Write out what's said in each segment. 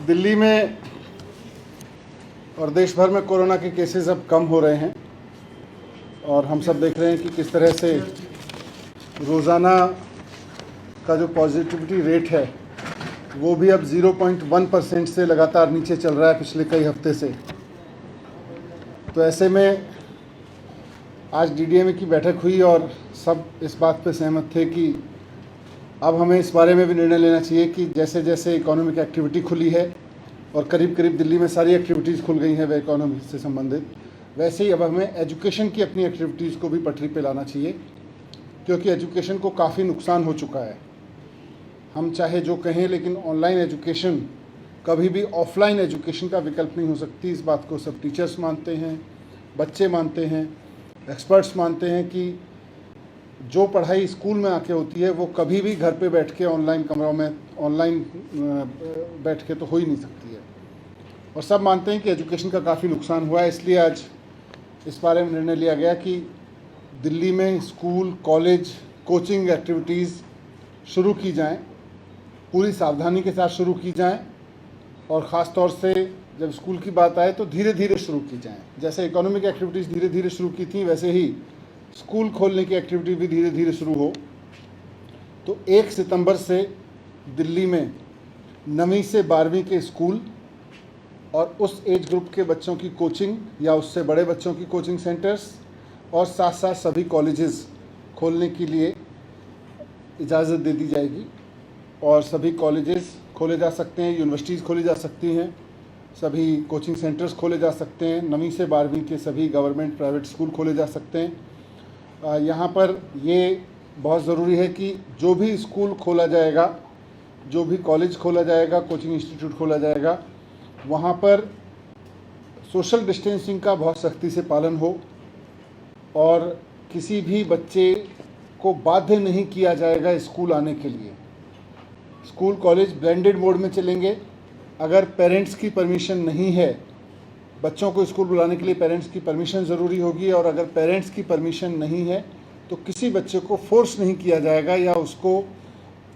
दिल्ली में और देश भर में कोरोना के केसेस अब कम हो रहे हैं और हम सब देख रहे हैं कि किस तरह से रोज़ाना का जो पॉजिटिविटी रेट है वो भी अब 0.1% से लगातार नीचे चल रहा है पिछले कई हफ्ते से। तो ऐसे में आज डीडीएमए की बैठक हुई और सब इस बात पे सहमत थे कि अब हमें इस बारे में भी निर्णय लेना चाहिए कि जैसे जैसे इकोनॉमिक एक्टिविटी खुली है और करीब करीब दिल्ली में सारी एक्टिविटीज़ खुल गई हैं वे इकोनॉमी से संबंधित, वैसे ही अब हमें एजुकेशन की अपनी एक्टिविटीज़ को भी पटरी पे लाना चाहिए, क्योंकि एजुकेशन को काफ़ी नुकसान हो चुका है। हम चाहे जो कहें, लेकिन ऑनलाइन एजुकेशन कभी भी ऑफलाइन एजुकेशन का विकल्प नहीं हो सकती। इस बात को सब टीचर्स मानते हैं, बच्चे मानते हैं, एक्सपर्ट्स मानते हैं कि जो पढ़ाई स्कूल में आके होती है वो कभी भी घर पे बैठ के ऑनलाइन कमरों में ऑनलाइन बैठ के तो हो ही नहीं सकती है। और सब मानते हैं कि एजुकेशन का काफ़ी नुकसान हुआ है। इसलिए आज इस बारे में निर्णय लिया गया कि दिल्ली में स्कूल, कॉलेज, कोचिंग एक्टिविटीज़ शुरू की जाएं, पूरी सावधानी के साथ शुरू की जाएं और ख़ास तौर से जब स्कूल की बात आए तो धीरे धीरे शुरू की जाएं। जैसे इकोनॉमिक एक्टिविटीज़ धीरे धीरे शुरू की थी, वैसे ही स्कूल खोलने की एक्टिविटी भी धीरे धीरे शुरू हो। तो 1 सितंबर से दिल्ली में 9वीं से 12वीं के स्कूल और उस एज ग्रुप के बच्चों की कोचिंग या उससे बड़े बच्चों की कोचिंग सेंटर्स और साथ साथ सभी कॉलेजेस खोलने के लिए इजाज़त दे दी जाएगी और सभी कॉलेजेस खोले जा सकते हैं, यूनिवर्सिटीज़ खोली जा सकती हैं, सभी कोचिंग सेंटर्स खोले जा सकते हैं, 9वीं से 12वीं के सभी गवर्नमेंट प्राइवेट स्कूल खोले जा सकते हैं। यहाँ पर ये बहुत ज़रूरी है कि जो भी स्कूल खोला जाएगा, जो भी कॉलेज खोला जाएगा, कोचिंग इंस्टीट्यूट खोला जाएगा, वहाँ पर सोशल डिस्टेंसिंग का बहुत सख्ती से पालन हो और किसी भी बच्चे को बाध्य नहीं किया जाएगा स्कूल आने के लिए। स्कूल कॉलेज ब्लेंडेड मोड में चलेंगे। अगर पेरेंट्स की परमिशन नहीं है, बच्चों को स्कूल बुलाने के लिए पेरेंट्स की परमिशन ज़रूरी होगी, और अगर पेरेंट्स की परमिशन नहीं है तो किसी बच्चे को फोर्स नहीं किया जाएगा या उसको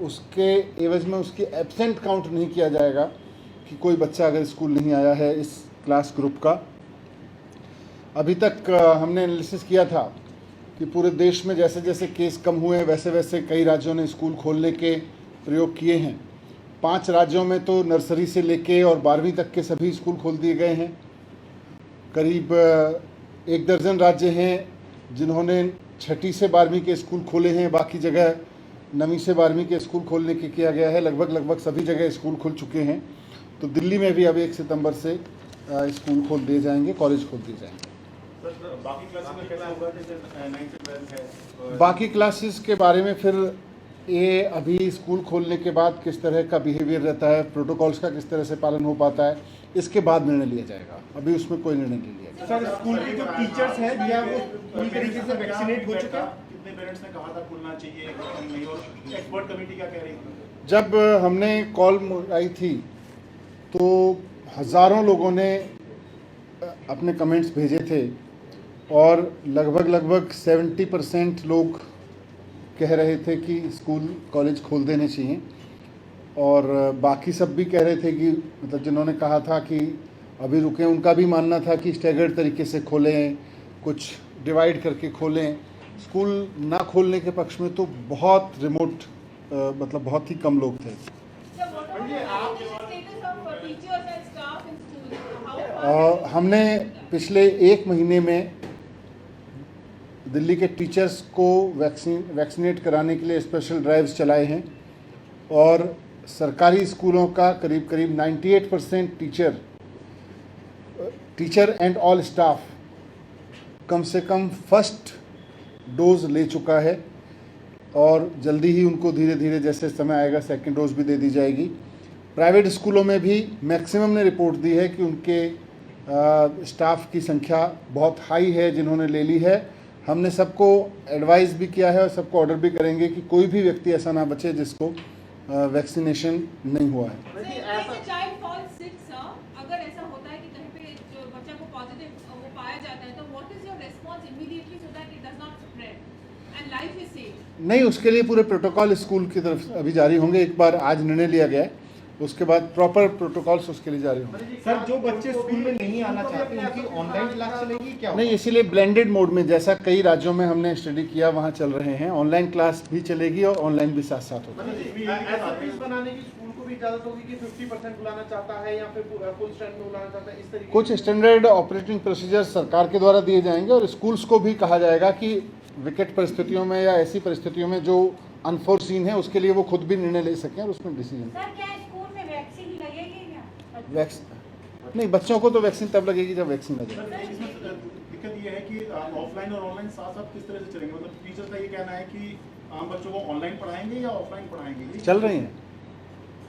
उसके एवज में उसकी एब्सेंट काउंट नहीं किया जाएगा कि कोई बच्चा अगर स्कूल नहीं आया है इस क्लास ग्रुप का। अभी तक हमने एनालिसिस किया था कि पूरे देश में जैसे जैसे केस कम हुए हैं वैसे वैसे कई राज्यों ने स्कूल खोलने के प्रयोग किए हैं। 5 राज्यों में तो नर्सरी से लेके और 12वीं तक के सभी स्कूल खोल दिए गए हैं। करीब 1 दर्जन राज्य हैं जिन्होंने 6ठी से 12वीं के स्कूल खोले हैं, बाकी जगह 9वीं से 12वीं के स्कूल खोलने के किया गया है। लगभग सभी जगह स्कूल खुल चुके हैं। तो दिल्ली में भी अब 1 सितंबर से स्कूल खोल दिए जाएंगे, कॉलेज खोल दिए जाएंगे। बाकी क्लासेस के बारे में फिर ये अभी स्कूल खोलने के बाद किस तरह का बिहेवियर रहता है, प्रोटोकॉल्स का किस तरह से पालन हो पाता है, इसके बाद निर्णय लिया जाएगा। अभी उसमें कोई निर्णय नहीं लिया गया। सर, स्कूल के जो टीचर्स हैं भैया वो पूरी तरीके से वैक्सीनेट हो चुके हैं? कितने पेरेंट्स ने कहा था खुलना चाहिए, नहीं, और एक्सपर्ट कमेटी क्या कह रही है? जब हमने कॉल आई थी तो हज़ारों लोगों ने अपने कमेंट्स भेजे थे और लगभग 70% लोग कह रहे थे कि स्कूल कॉलेज खोल देने चाहिए, और बाकी सब भी कह रहे थे कि मतलब जिन्होंने कहा था कि अभी रुकें, उनका भी मानना था कि स्टैगर्ड तरीके से खोलें, कुछ डिवाइड करके खोलें। स्कूल ना खोलने के पक्ष में तो बहुत रिमोट मतलब बहुत ही कम लोग थे। हमने पिछले 1 महीने में दिल्ली के टीचर्स को वैक्सीनेट कराने के लिए स्पेशल ड्राइव्स चलाए हैं और सरकारी स्कूलों का करीब 98% टीचर एंड ऑल स्टाफ कम से कम फर्स्ट डोज ले चुका है और जल्दी ही उनको धीरे धीरे जैसे समय आएगा सेकंड डोज भी दे दी जाएगी। प्राइवेट स्कूलों में भी मैक्सिमम ने रिपोर्ट दी है कि उनके स्टाफ की संख्या बहुत हाई है जिन्होंने ले ली है। हमने सबको एडवाइस भी किया है और सबको ऑर्डर भी करेंगे कि कोई भी व्यक्ति ऐसा ना बचे जिसको वैक्सीनेशन नहीं हुआ है। अगर ऐसा होता है कि कहीं पे जो बच्चा को पॉजिटिव वो पाया जाता है तो what is your response immediately so that it does not spread and life is safe? नहीं, उसके लिए पूरे प्रोटोकॉल स्कूल की तरफ अभी जारी होंगे। एक बार आज निर्णय लिया गया है उसके बाद प्रॉपर प्रोटोकॉल्स उसके लिए जारी होंगे। सर जो बच्चे स्कूल में नहीं आना चाहते उनकी ऑनलाइन क्लास चलेगी क्या? नहीं, इसीलिए ब्लेंडेड मोड में, जैसा कई राज्यों में हमने स्टडी किया वहाँ चल रहे हैं, ऑनलाइन क्लास भी चलेगी और ऑनलाइन भी साथ साथ होगी। ऐसा फीस बनाने की स्कूल को भी इजाजत होगी कि 50% बुलाना चाहता है या फिर फुल स्ट्रेंथ में बुलाना चाहता है, इस तरीके कुछ स्टैंडर्ड ऑपरेटिंग प्रोसीजर सरकार के द्वारा दिए जाएंगे और स्कूल्स को भी कहा जाएगा कि विकट परिस्थितियों में या ऐसी परिस्थितियों में जो अनफोर्सीन है उसके लिए वो खुद भी निर्णय ले सकें और उसमें डिसीजन। सर क्या स्कूल में वैक्सीन लगेगी क्या? वैक्सीन नहीं, बच्चों को तो वैक्सीन तब लगेगी जब वैक्सीन लगेगी। सर इसमें दिक्कत ये है कि ऑफलाइन और ऑनलाइन साथ साथ किस तरह से चलेंगे, मतलब टीचर्स का ये कहना है कि आम बच्चों को ऑनलाइन पढ़ाएंगे या ऑफलाइन पढ़ाएंगे? चल रही हैं,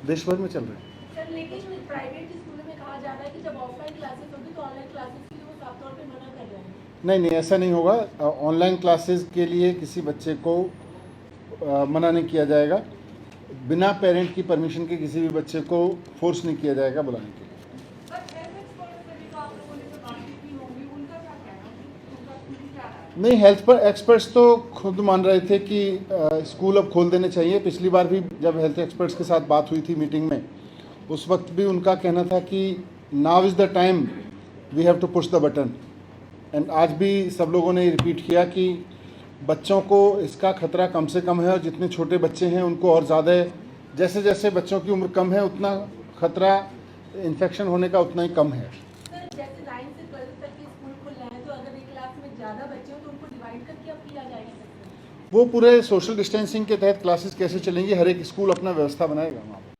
देश भर में चल रहे हैं। सर लेकिन प्राइवेट स्कूलों में कहा जा रहा है कि जब ऑफलाइन क्लासेस होगी तो ऑनलाइन क्लासेस के लिए वो साफ तौर पे मना कर रहे हैं। नहीं नहीं, ऐसा नहीं होगा। ऑनलाइन क्लासेस के लिए किसी बच्चे को मना नहीं किया जाएगा, बिना पेरेंट की परमिशन के किसी भी बच्चे को फोर्स नहीं किया जाएगा बुलाने के लिए। नहीं, हेल्थ पर एक्सपर्ट्स तो खुद मान रहे थे कि स्कूल अब खोल देने चाहिए। पिछली बार भी जब हेल्थ एक्सपर्ट्स के साथ बात हुई थी मीटिंग में, उस वक्त भी उनका कहना था कि now is the time we have to push the button. And आज भी सब लोगों ने रिपीट किया कि बच्चों को इसका खतरा कम से कम है और जितने छोटे बच्चे हैं उनको और ज़्यादा है। जैसे जैसे बच्चों की उम्र कम है उतना खतरा इन्फेक्शन होने का उतना ही कम है। सर जैसे 9 से 12 तक के स्कूल खुल रहे हैं तो अगर एक क्लास में ज़्यादा बच्चे हो तो उनको डिवाइड करके अब किया जाएगा? वो पूरे सोशल डिस्टेंसिंग के तहत क्लासेस कैसे चलेंगी, हर एक स्कूल अपना व्यवस्था बनाएगा वहाँ पर।